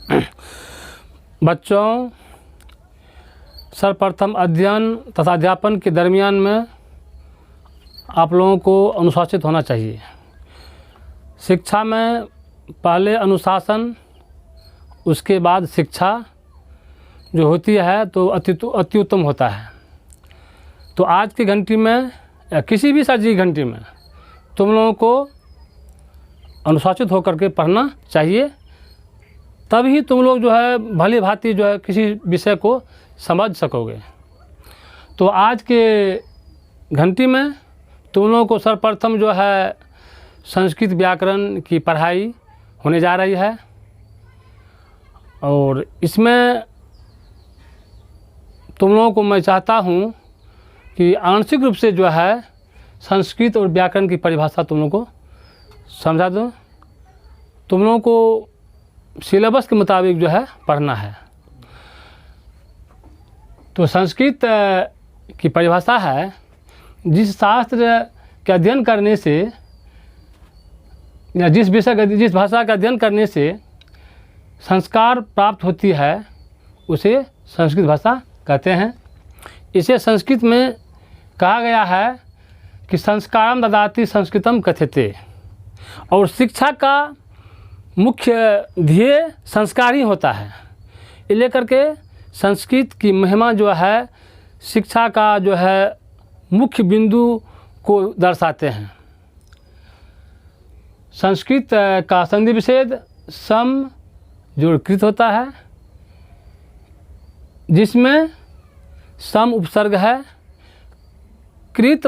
बच्चों, सर्वप्रथम अध्ययन तथा अध्यापन के दरमियान में आप लोगों को अनुशासित होना चाहिए। शिक्षा में पहले अनुशासन, उसके बाद शिक्षा जो होती है तो अति उत्तम होता है। तो आज की घंटी में या किसी भी सजी घंटी में तुम लोगों को अनुशासित होकर के पढ़ना चाहिए, तभी तुम लोग जो है भली भांति जो है किसी विषय को समझ सकोगे। तो आज के घंटी में तुम लोगों को सर्वप्रथम जो है संस्कृत व्याकरण की पढ़ाई होने जा रही है, और इसमें तुम लोगों को मैं चाहता हूँ कि आंशिक रूप से जो है संस्कृत और व्याकरण की परिभाषा तुम लोगों को समझा दूँ। तुम लोगों को सिलेबस के मुताबिक जो है पढ़ना है। तो संस्कृत की परिभाषा है, जिस शास्त्र के अध्ययन करने से या जिस भाषा का अध्ययन करने से संस्कार प्राप्त होती है उसे संस्कृत भाषा कहते हैं। इसे संस्कृत में कहा गया है कि संस्कारम ददाति संस्कृतम कथ्यते, और शिक्षा का मुख्य ध्येय संस्कार ही होता है। ये लेकर के संस्कृत की महिमा जो है शिक्षा का जो है मुख्य बिंदु को दर्शाते हैं। संस्कृत का संधि विच्छेद सम जोड़ कृत होता है, जिसमें सम उपसर्ग है। कृत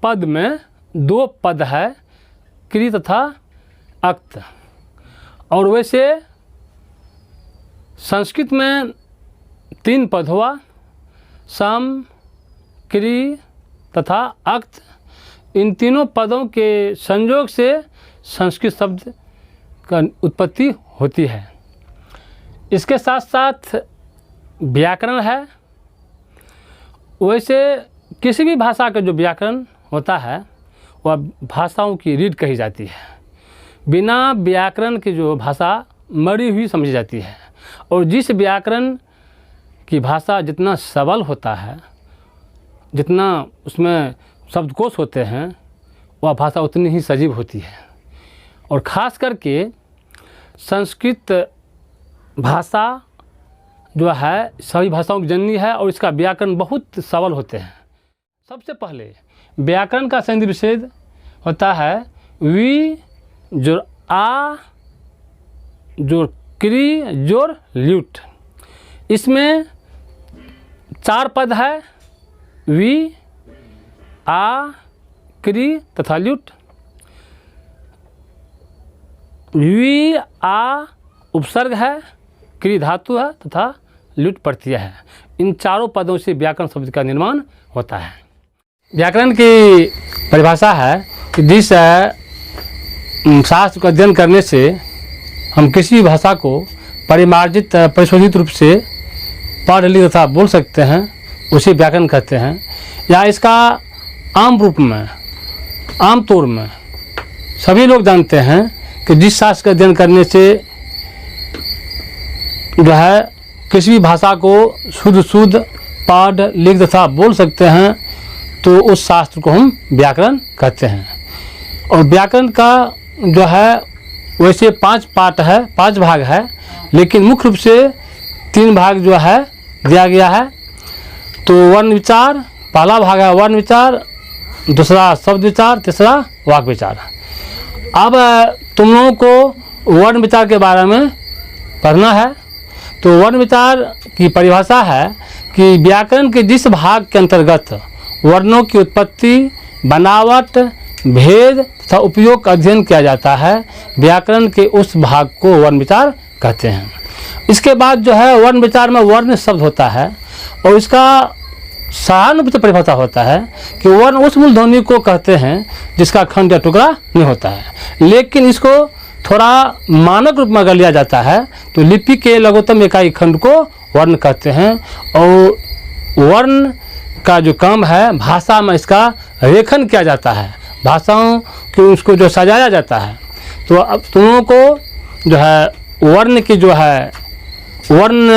पद में दो पद है, कृ तथा अक्त। और वैसे संस्कृत में तीन पद हुआ, सम, कृ तथा अक्त। इन तीनों पदों के संयोग से संस्कृत शब्द का उत्पत्ति होती है। इसके साथ साथ व्याकरण है। वैसे किसी भी भाषा का जो व्याकरण होता है वह भाषाओं की रीढ़ कही जाती है। बिना व्याकरण की जो भाषा मरी हुई समझी जाती है, और जिस व्याकरण की भाषा जितना सबल होता है, जितना उसमें शब्दकोश होते हैं, वह भाषा उतनी ही सजीव होती है। और ख़ास करके संस्कृत भाषा जो है सभी भाषाओं की जननी है, और इसका व्याकरण बहुत सबल होते हैं। सबसे पहले व्याकरण का संधि विच्छेद होता है वी जोड़ आ जोड़ क्री जोड़ ल्यूट। इसमें चार पद है, वी, आ, क्री तथा ल्यूट। वी आ उपसर्ग है, क्री धातु है तथा ल्यूट प्रत्यय है। इन चारों पदों से व्याकरण शब्द का निर्माण होता है। व्याकरण की परिभाषा है कि जिस शास्त्र का अध्ययन करने से हम किसी भाषा को परिमार्जित परिशोधित रूप से पढ़ लिख तथा बोल सकते हैं, उसे व्याकरण कहते हैं। या इसका आम रूप में, आम तौर में सभी लोग जानते हैं कि जिस शास्त्र का अध्ययन करने से जो है किसी भी भाषा को शुद्ध पढ़ लिख तथा बोल सकते हैं, तो उस शास्त्र को हम व्याकरण कहते हैं। और व्याकरण का जो है वैसे 5 पार्ट है, 5 भाग है, लेकिन मुख्य रूप से 3 भाग जो है दिया गया है। तो वर्ण विचार, पहला भाग है वर्ण विचार, दूसरा शब्द विचार, तीसरा वाक विचार। अब तुम लोगों को वर्ण विचार के बारे में पढ़ना है। तो वर्ण विचार की परिभाषा है कि व्याकरण के जिस भाग के अंतर्गत वर्णों की उत्पत्ति, बनावट, भेद तथा उपयोग का अध्ययन किया जाता है, व्याकरण के उस भाग को वर्ण विचार कहते हैं। इसके बाद जो है वर्ण विचार में वर्ण शब्द होता है, और इसका सहानुभूति परिभाषा होता है कि वर्ण उस मूल ध्वनि को कहते हैं जिसका खंड या टुकड़ा नहीं होता है। लेकिन इसको थोड़ा मानक रूप में अगर लिया जाता है तो लिपि के लघुत्तम इकाई खंड को वर्ण कहते हैं। और वर्ण का जो काम है, भाषा में इसका रेखन किया जाता है, भाषाओं की उसको जो सजाया जाता है। तो अब तुम लोगों को जो है वर्ण की जो है वर्ण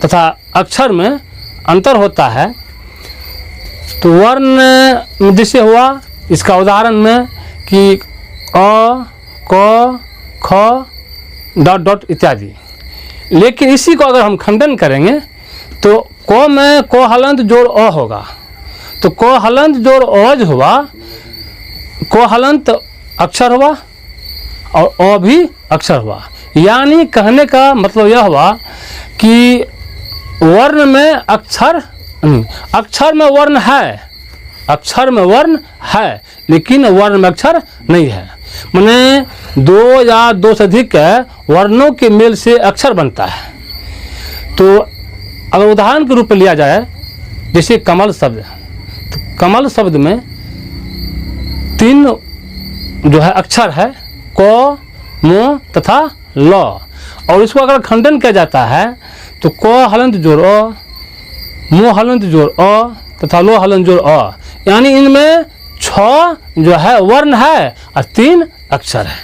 तथा अक्षर में अंतर होता है। तो वर्ण जैसे हुआ, इसका उदाहरण में कि अ, क, ख, डॉट डॉट इत्यादि। लेकिन इसी को अगर हम खंडन करेंगे तो क में क हलंत जोड़ अ होगा, तो क हलंत जोड़ अ जो हुआ, क हलंत अक्षर हुआ और अ भी अक्षर हुआ। यानी कहने का मतलब यह हुआ कि वर्ण में अक्षर अक्षर में वर्ण है, अक्षर में वर्ण है लेकिन वर्ण में अक्षर नहीं है। माने दो या दो से अधिक वर्णों के मेल से अक्षर बनता है। तो अगर उदाहरण के रूप में लिया जाए, जैसे कमल शब्द, तो कमल शब्द में 3 जो है अक्षर है, क, म तथा ल। और इसको अगर खंडन किया जाता है तो क हलंत जोड़ अ, म हलंत जोड़ अ तथा लो हलंत जोड़ अ, यानी इनमें 6 जो है वर्ण है और 3 अक्षर है।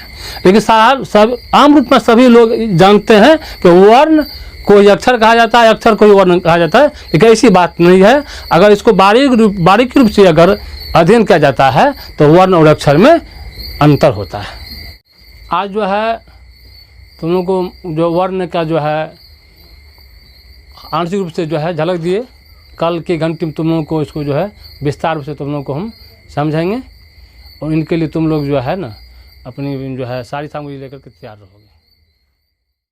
लेकिन सब आम रूप में सभी लोग जानते हैं कि वर्ण कोई अक्षर कहा जाता है, अक्षर कोई वर्ण कहा जाता है, लेकिन ऐसी बात नहीं है। अगर इसको बारीक रूप से अगर अध्ययन किया जाता है तो वर्ण और अक्षर में अंतर होता है। आज जो है तुम लोग को जो वर्ण का जो है आंशिक रूप से जो है झलक दिए। कल के घंटे में तुम लोगों को इसको जो है विस्तार रूप से तुम लोगों को हम समझाएंगे, और इनके लिए तुम लोग जो है ना अपनी जो है सारी सामग्री लेकर के तैयार रहोगे।